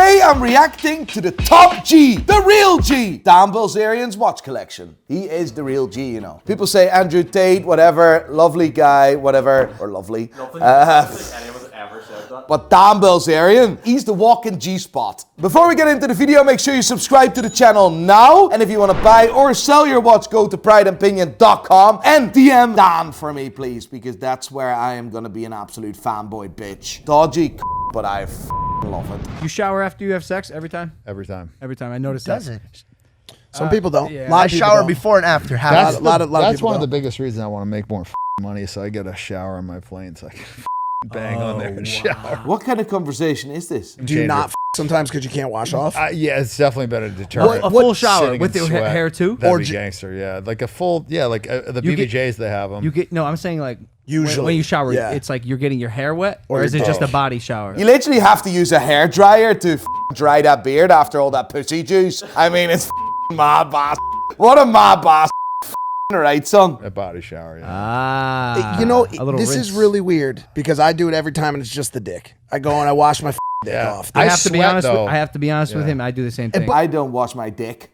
Today I'm reacting to the top G, the real G, Dan Bilzerian's watch collection. He is the real G, you know. People say Andrew Tate, whatever, lovely guy, whatever, or lovely. Nothing anyone's ever said that. But Dan Bilzerian, he's the walking G-spot. Before we get into the video, make sure you subscribe to the channel now. And if you want to buy or sell your watch, go to prideandpinion.com and DM Dan for me, please, because that's where I am going to be an absolute fanboy bitch. Dodgy, but I love it. You shower after you have sex every time? Every time. Every time. I noticed Does that. it? Some people don't. Yeah. I shower before and after. That's, That's one of the biggest reasons I want to make more money, so I get a shower on my plane so I can bang on there and shower. What kind of conversation is this? Do you not sometimes because you can't wash off? Yeah, it's definitely better to determine. A full shower Sitting with in your sweat. hair too? That'd Or be gangster, yeah. Like a full, yeah, like the BBJs, they have them. You get no. I'm saying like Usually, when you shower, yeah. it's like you're getting your hair wet, or Or is it your just a dick. body shower? You literally have to use a hairdryer to dry that beard after all that pussy juice. I mean, it's mad boss. What a mad boss. Right, son? A body shower, yeah. Ah, You know, a little this rinse. is really weird because I do it every time and it's just the dick. I go and I wash my dick Yeah. off. I I have to be sweat, honest. though. I have to be honest with Yeah. him. I do the same thing. I don't wash my dick.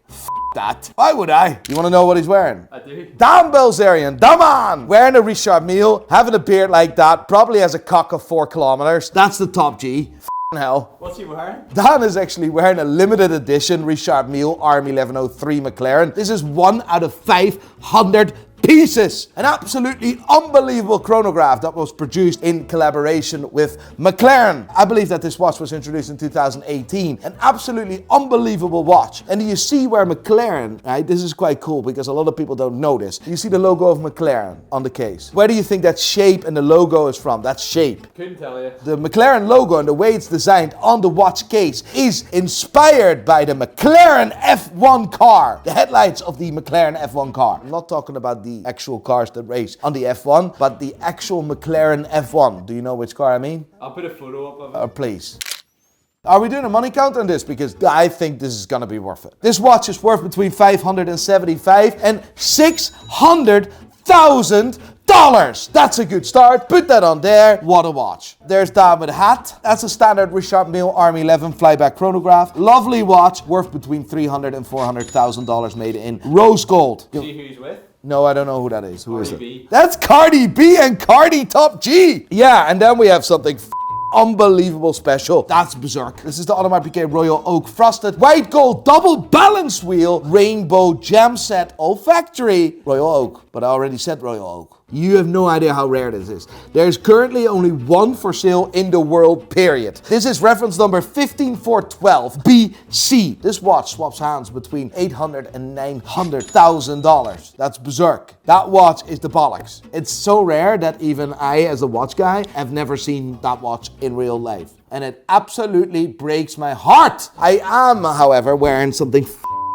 That. Why would I? You want to know what he's wearing? I do. Dan Bilzerian, the man, wearing a Richard Mille, having a beard like that, probably has a cock of 4 kilometers. That's the top G. Hell. What's he wearing? Dan is actually wearing a limited edition Richard Mille RM1103 McLaren. This is 1 out of 500 pieces. An absolutely unbelievable chronograph that was produced in collaboration with McLaren. I believe that this watch was introduced in 2018. An absolutely unbelievable watch. And you see where McLaren, right? This is quite cool because a lot of people don't know this. You see the logo of McLaren on the case. Where do you think that shape and the logo is from? That shape. Couldn't tell you. The McLaren logo and the way it's designed on the watch case is inspired by the McLaren F1 car. The headlights of the McLaren F1 car. I'm not talking about the actual cars that race on the F1, but the actual McLaren F1. Do you know which car I mean? I'll put a photo up of it. Please. Are we doing a money count on this? Because I think this is gonna be worth it. This watch is worth between $575 and $600,000. That's a good start. Put that on there. What a watch. There's Dan with a hat. That's a standard Richard Mille RM11 flyback chronograph. Lovely watch, worth between $300,000 and $400,000, made in rose gold. See who he's with? No, I don't know who that is. Who is Cardi it? B. That's Cardi B and Cardi Top G. Yeah, and then we have something unbelievable special. That's berserk. This is the Audemars Piguet Royal Oak Frosted White Gold Double Balance Wheel Rainbow Gem Set Olfactory Royal Oak. But I already said Royal Oak. You have no idea how rare this is. There's currently only one for sale in the world, period. This is reference number 15412 BC. This watch swaps hands between $800,000 and $900,000. That's berserk. That watch is the bollocks. It's so rare that even I, as a watch guy, have never seen that watch in real life. And it absolutely breaks my heart. I am, however, wearing something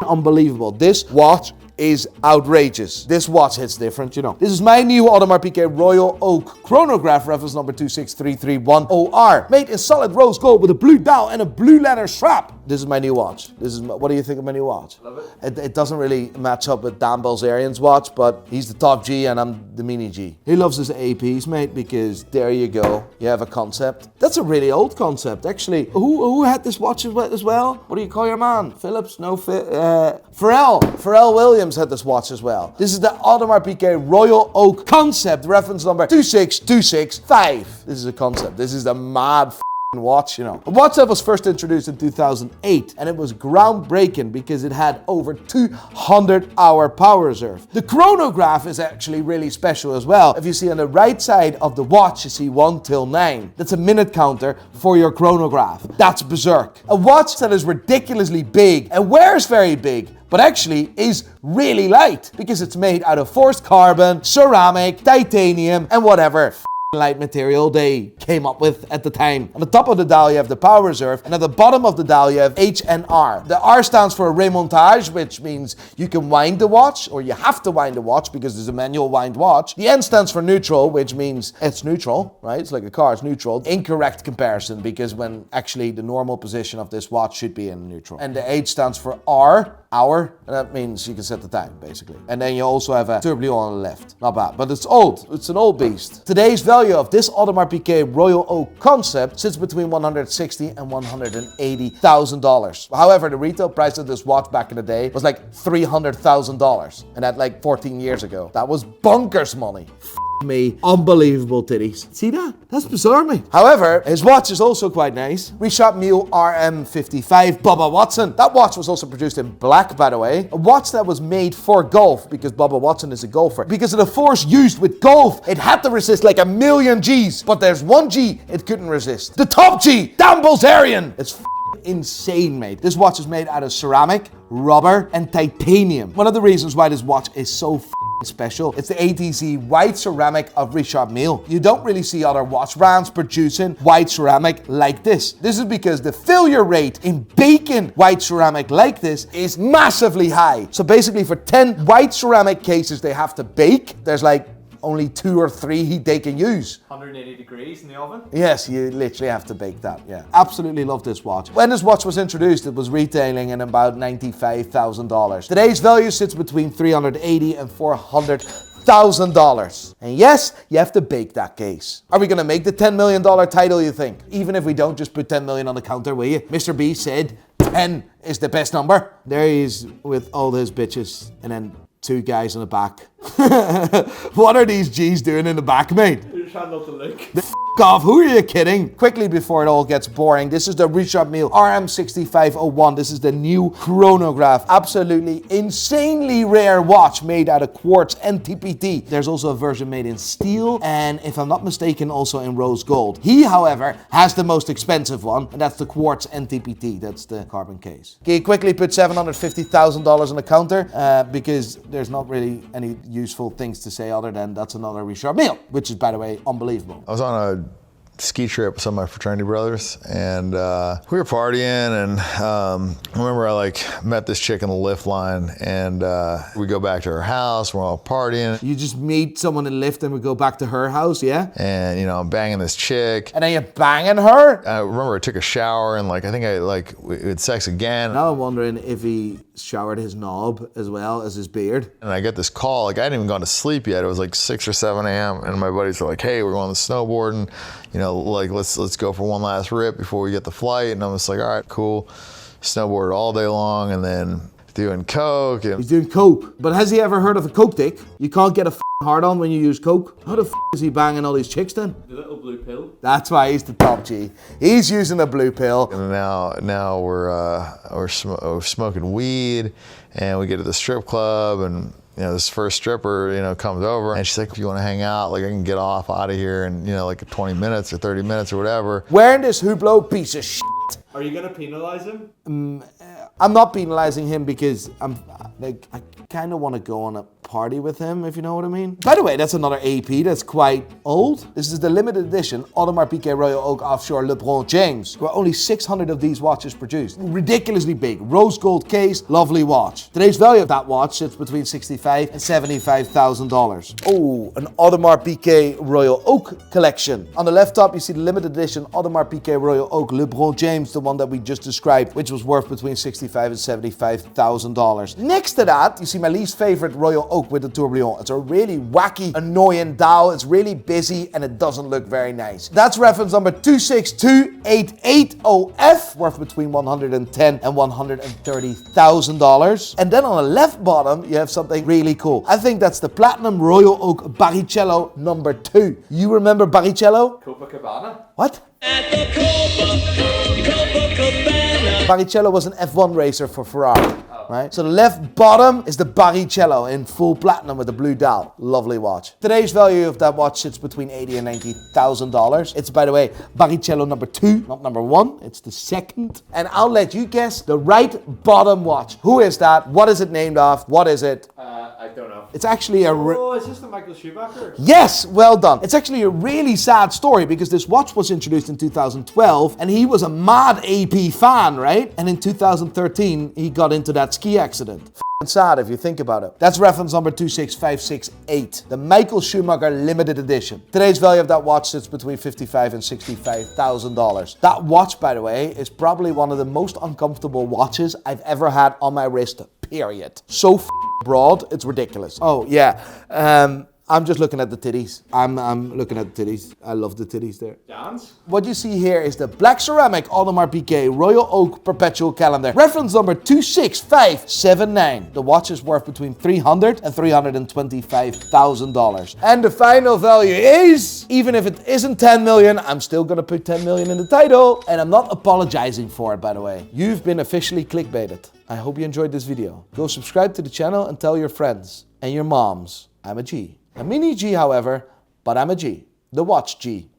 unbelievable. This watch is outrageous. This watch hits different, you know. This is my new Audemars Piguet Royal Oak chronograph, reference number 263310R, made in solid rose gold with a blue dial and a blue leather strap. This is my new watch. What do you think of my new watch? Love it. It doesn't really match up with Dan Bilzerian's watch, but he's the top G and I'm the mini G. He loves his APs, mate, because there you go. You have a concept. That's a really old concept, actually. Who had this watch as well? What do you call your man? Phillips? No, Pharrell. Pharrell Williams had this watch as well. This is the Audemars Piguet Royal Oak concept, reference number 26265. This is a concept. This is the mad watch, you know. A watch that was first introduced in 2008, and it was groundbreaking because it had over 200-hour power reserve. The chronograph is actually really special as well. If you see on the right side of the watch, you see 1 till 9. That's a minute counter for your chronograph. That's berserk. A watch that is ridiculously big and wears very big, but actually is really light because it's made out of forced carbon, ceramic, titanium, and whatever light material they came up with at the time. On the top of the dial you have the power reserve, and at the bottom of the dial you have H and R. The R stands for remontage, which means you can wind the watch, or you have to wind the watch because there's a manual wind watch. The N stands for neutral, which means it's neutral, right? It's like a car, it's neutral. Incorrect comparison, because when actually the normal position of this watch should be in neutral. And the H stands for R, hour, and that means you can set the time, basically. And then you also have a tourbillon on the left. Not bad, but it's old. It's an old beast. Today's value value of this Audemars Piguet Royal Oak concept sits between $160,000 and $180,000. However, the retail price of this watch back in the day was like $300,000, and that like 14 years ago. That was bonkers money. Me, unbelievable titties. See that? That's bizarre, me. However, his watch is also quite nice. Richard Mille RM 55 Bubba Watson. That watch was also produced in black, by the way. A watch that was made for golf, because Bubba Watson is a golfer. Because of the force used with golf, it had to resist like 1,000,000 G's. But there's one G it couldn't resist. The top G, damn Bilzerian. It's insane, mate. This watch is made out of ceramic, rubber, and titanium. One of the reasons why this watch is so special, it's the ATC white ceramic of Richard Mille. You don't really see other watch brands producing white ceramic like this. This is because the failure rate in baking white ceramic like this is massively high. So basically for 10 white ceramic cases they have to bake, there's like only 2 or 3 they can use. 180 degrees in the oven? Yes, you literally have to bake that, yeah. Absolutely love this watch. When this watch was introduced, it was retailing in about $95,000. Today's value sits between $380,000 and $400,000. And yes, you have to bake that case. Are we gonna make the $10 million title, you think? Even if we don't, just put 10 million on the counter, will you? Mr. B said 10 is the best number. There he is with all those bitches, and then 2 guys in the back. What are these G's doing in the back, mate? You're trying not to look. Off. Who are you kidding? Quickly before it all gets boring, this is the Richard Mille RM6501. This is the new chronograph. Absolutely insanely rare watch made out of quartz and TPT. There's also a version made in steel and, if I'm not mistaken, also in rose gold. He, however, has the most expensive one, and that's the quartz and TPT. That's the carbon case. Okay, quickly put $750,000 on the counter because there's not really any useful things to say other than that's another Richard Mille, which is, by the way, unbelievable. I was on a ski trip with some of my fraternity brothers, and we were partying, and I remember I met this chick in the lift line, and we go back to her house, we're all partying. You just meet someone in lift and we go back to her house, yeah? And I'm banging this chick. And then you're banging her? I remember I took a shower, and I think we had sex again. Now I'm wondering if he showered his knob as well as his beard. And I get this call, I hadn't even gone to sleep yet. It was 6 or 7 a.m. and my buddies are like, hey, we're going to snowboarding. Let's go for one last rip before we get the flight. And I'm just like, all right, cool. Snowboarded all day long, and then doing coke. He's doing coke. But has he ever heard of a coke dick? You can't get a hard on when you use coke. How the is he banging all these chicks then? The little blue pill. That's why he's the top G. He's using a blue pill. And now we're smoking weed, and we get to the strip club, and this first stripper, comes over, and she's like, if you want to hang out, I can get out of here in, 20 minutes or 30 minutes or whatever. Wearing this Hublot piece of shit. Are you going to penalize him? I'm not penalizing him because I kind of want to go on a party with him, if you know what I mean. By the way, that's another AP that's quite old. This is the limited edition Audemars Piguet Royal Oak Offshore LeBron James. There were only 600 of these watches produced. Ridiculously big, rose gold case, lovely watch. Today's value of that watch sits between $65,000 and $75,000. Oh, an Audemars Piguet Royal Oak collection. On the left top, you see the limited edition Audemars Piguet Royal Oak LeBron James, the one that we just described, which was worth between $65,000 and $75,000. Next to that, you see my least favorite Royal Oak with the tourbillon. It's a really wacky, annoying dial. It's really busy and it doesn't look very nice. That's reference number 262880F, worth between $110,000 and $130,000. And then on the left bottom, you have something really cool. I think that's the Platinum Royal Oak Barrichello number 2. You remember Barrichello? Copacabana? What? Barrichello was an F1 racer for Ferrari, right? So the left bottom is the Barrichello in full platinum with the blue dial. Lovely watch. Today's value of that watch sits between $80,000 and $90,000. It's, by the way, Barrichello number 2, not number 1. It's the second. And I'll let you guess the right bottom watch. Who is that? What is it named off? What is it? I don't know. It's actually Oh, is this the Michael Schumacher? Yes, well done. It's actually a really sad story because this watch was introduced in 2012 and he was a mad AP fan, right? And in 2013, he got into that ski accident. Sad if you think about it. That's reference number 26568, the Michael Schumacher limited edition. Today's value of that watch sits between $55,000 and $65,000. That watch, by the way, is probably one of the most uncomfortable watches I've ever had on my wrist, period. So broad, it's ridiculous. Oh, yeah. I'm just looking at the titties. I'm looking at the titties. I love the titties there. Jan's? What you see here is the black ceramic Audemars Piguet Royal Oak Perpetual Calendar. Reference number 26579. The watch is worth between $300,000 and $325,000. And the final value is, even if it isn't 10 million, I'm still gonna put 10 million in the title. And I'm not apologizing for it, by the way. You've been officially clickbaited. I hope you enjoyed this video. Go subscribe to the channel and tell your friends and your moms I'm a G. A mini G, however, but I'm a G. The watch G.